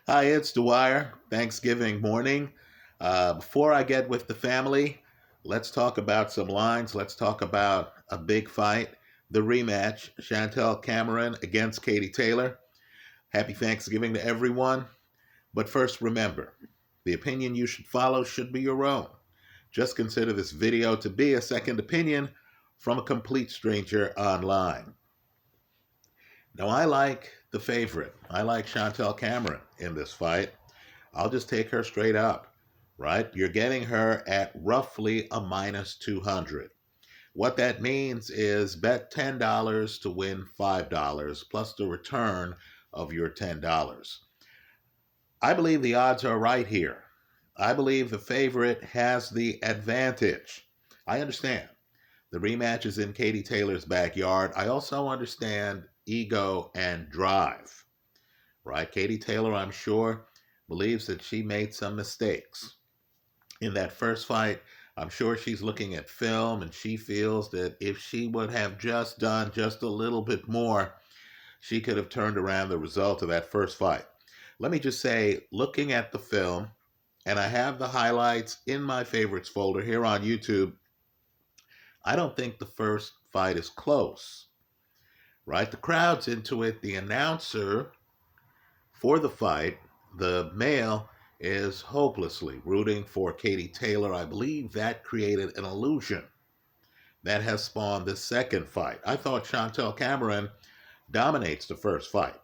Hi, it's Dwyer. Thanksgiving morning. Before I get with the family, let's talk about some lines. Let's talk about a big fight, the rematch, Chantelle Cameron against Katie Taylor. Happy Thanksgiving to everyone. But first, remember, the opinion you should follow should be your own. Just consider this video to be a second opinion from a complete stranger online. Now, I like the favorite. I like Chantelle Cameron in this fight. I'll just take her straight up, right? You're getting her at roughly a minus 200. What that means is bet $10 to win $5 plus the return of your $10. I believe the odds are right here. I believe the favorite has the advantage. I understand the rematch is in Katie Taylor's backyard. I also understand ego and drive, right? Katie Taylor, I'm sure, believes that she made some mistakes. In that first fight, I'm sure she's looking at film and she feels that if she would have just done just a little bit more, she could have turned around the result of that first fight. Let me just say, looking at the film, and I have the highlights in my favorites folder here on YouTube, I don't think the first fight is close, right? The crowd's into it. The announcer for the fight, the male, is hopelessly rooting for Katie Taylor. I believe that created an illusion that has spawned the second fight. I thought Chantelle Cameron dominates the first fight.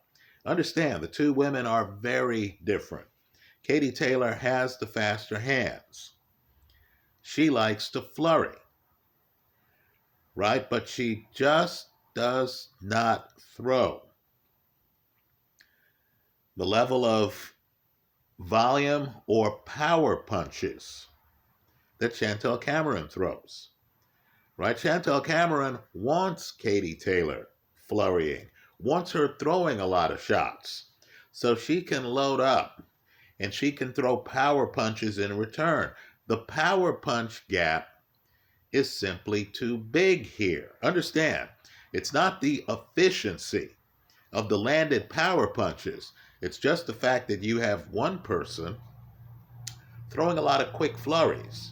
Understand, the two women are very different. Katie Taylor has the faster hands. She likes to flurry, right? But she just does not throw the level of volume or power punches that Chantelle Cameron throws, right? Chantelle Cameron wants Katie Taylor flurrying, wants her throwing a lot of shots so she can load up and she can throw power punches in return. The power punch gap is simply too big here. Understand, it's not the efficiency of the landed power punches. It's just the fact that you have one person throwing a lot of quick flurries.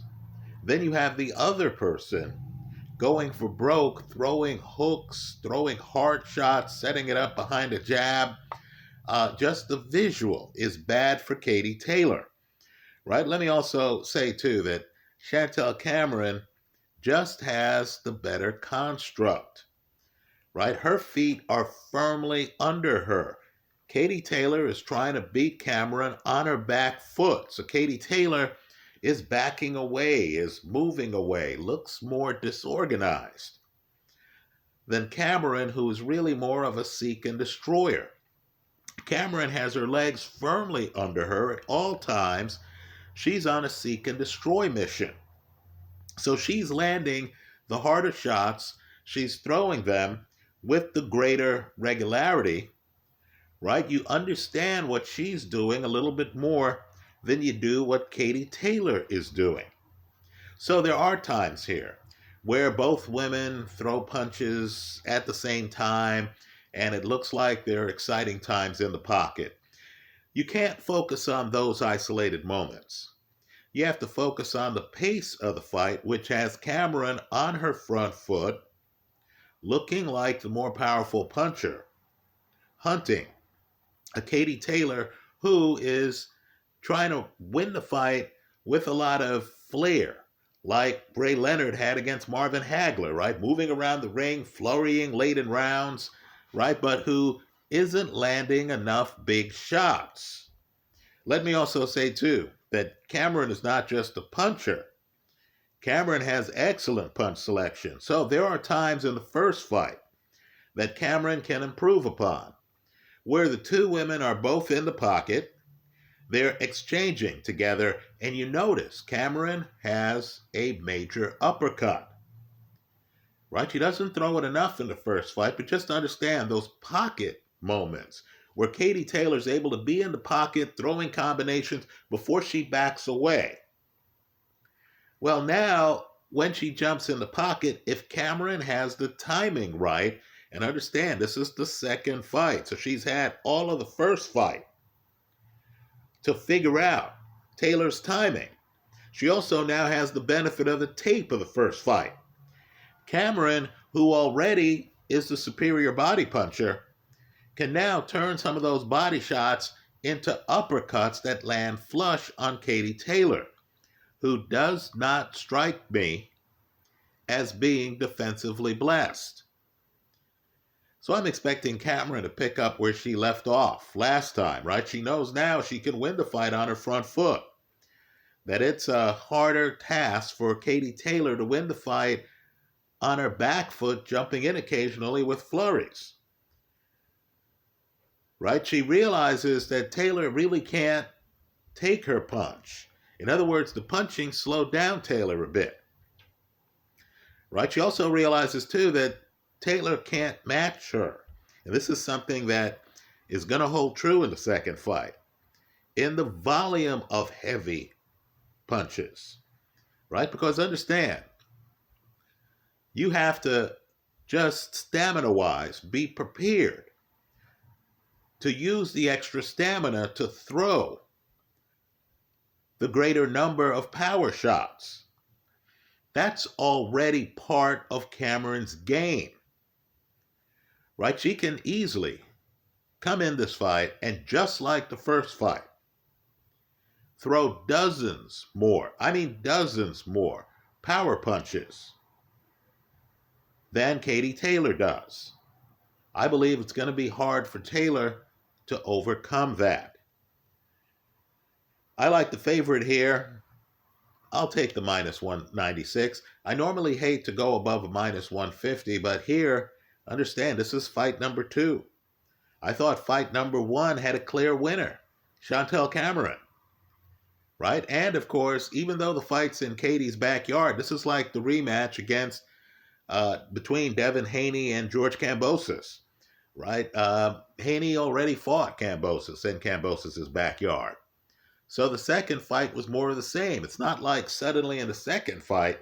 Then you have the other person going for broke, throwing hooks, throwing hard shots, setting it up behind a jab. Just the visual is bad for Katie Taylor, right? Let me also say, too, that Chantelle Cameron just has the better construct, right? Her feet are firmly under her. Katie Taylor is trying to beat Cameron on her back foot. So Katie Taylor is backing away, is moving away, looks more disorganized than Cameron, who is really more of a seek and destroyer. Cameron has her legs firmly under her at all times. She's on a seek and destroy mission. So she's landing the harder shots, she's throwing them with the greater regularity, right? You understand what she's doing a little bit more than you do what Katie Taylor is doing. So there are times here where both women throw punches at the same time, and it looks like there are exciting times in the pocket. You can't focus on those isolated moments. You have to focus on the pace of the fight, which has Cameron on her front foot, looking like the more powerful puncher, hunting a Katie Taylor who is trying to win the fight with a lot of flair, like Bray Leonard had against Marvin Hagler, right? Moving around the ring, flurrying late in rounds, right? But who isn't landing enough big shots. Let me also say, too, that Cameron is not just a puncher. Cameron has excellent punch selection. So there are times in the first fight that Cameron can improve upon, where the two women are both in the pocket, they're exchanging together, and you notice Cameron has a major uppercut, right? She doesn't throw it enough in the first fight, but just understand those pocket moments where Katie Taylor's able to be in the pocket, throwing combinations before she backs away. Well, now, when she jumps in the pocket, if Cameron has the timing right, and understand, this is the second fight, so she's had all of the first fight. to figure out Taylor's timing. She also now has the benefit of the tape of the first fight. Cameron, who already is the superior body puncher, can now turn some of those body shots into uppercuts that land flush on Katie Taylor, who does not strike me as being defensively blessed. So I'm expecting Cameron to pick up where she left off last time, right? She knows now she can win the fight on her front foot. That it's a harder task for Katie Taylor to win the fight on her back foot, jumping in occasionally with flurries. Right? She realizes that Taylor really can't take her punch. In other words, the punching slowed down Taylor a bit. Right? She also realizes, too, that Taylor can't match her. And this is something that is going to hold true in the second fight. In the volume of heavy punches. Right? Because understand, you have to just stamina-wise be prepared to use the extra stamina to throw the greater number of power shots. That's already part of Cameron's game. Right? She can easily come in this fight and, just like the first fight, throw dozens more power punches than Katie Taylor does. I believe it's going to be hard for Taylor to overcome that. I like the favorite here. I'll take the minus 196. I normally hate to go above a minus 150, but here, understand, this is fight number 2. I thought fight number 1 had a clear winner, Chantelle Cameron. Right? And of course, even though the fight's in Katie's backyard, this is like the rematch against between Devin Haney and George Kambosos. Right? Haney already fought Kambosos in Kambosos' backyard. So the second fight was more of the same. It's not like suddenly in the second fight,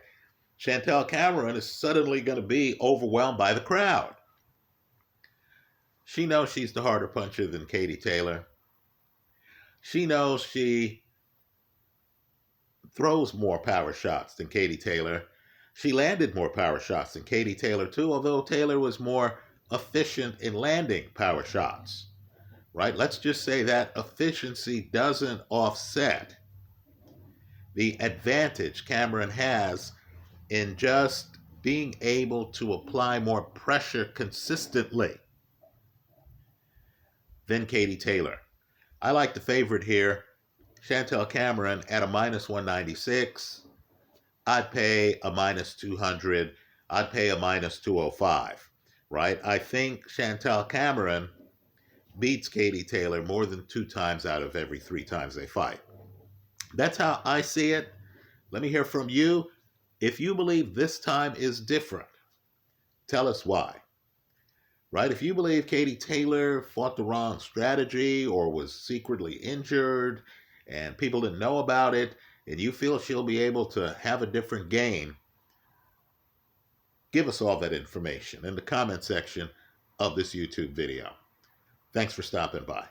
Chantelle Cameron is suddenly going to be overwhelmed by the crowd. She knows she's the harder puncher than Katie Taylor. She knows she throws more power shots than Katie Taylor. She landed more power shots than Katie Taylor too, although Taylor was more efficient in landing power shots. Right? Let's just say that efficiency doesn't offset the advantage Cameron has in just being able to apply more pressure consistently than Katie Taylor. I like the favorite here, Chantelle Cameron, at a minus 196. I'd pay a minus 200. I'd pay a minus 205. Right? I think Chantelle Cameron beats Katie Taylor more than 2 times out of every 3 times they fight. That's how I see it. Let me hear from you. If you believe this time is different, tell us why. Right? If you believe Katie Taylor fought the wrong strategy or was secretly injured and people didn't know about it, and you feel she'll be able to have a different game, give us all that information in the comment section of this YouTube video. Thanks for stopping by.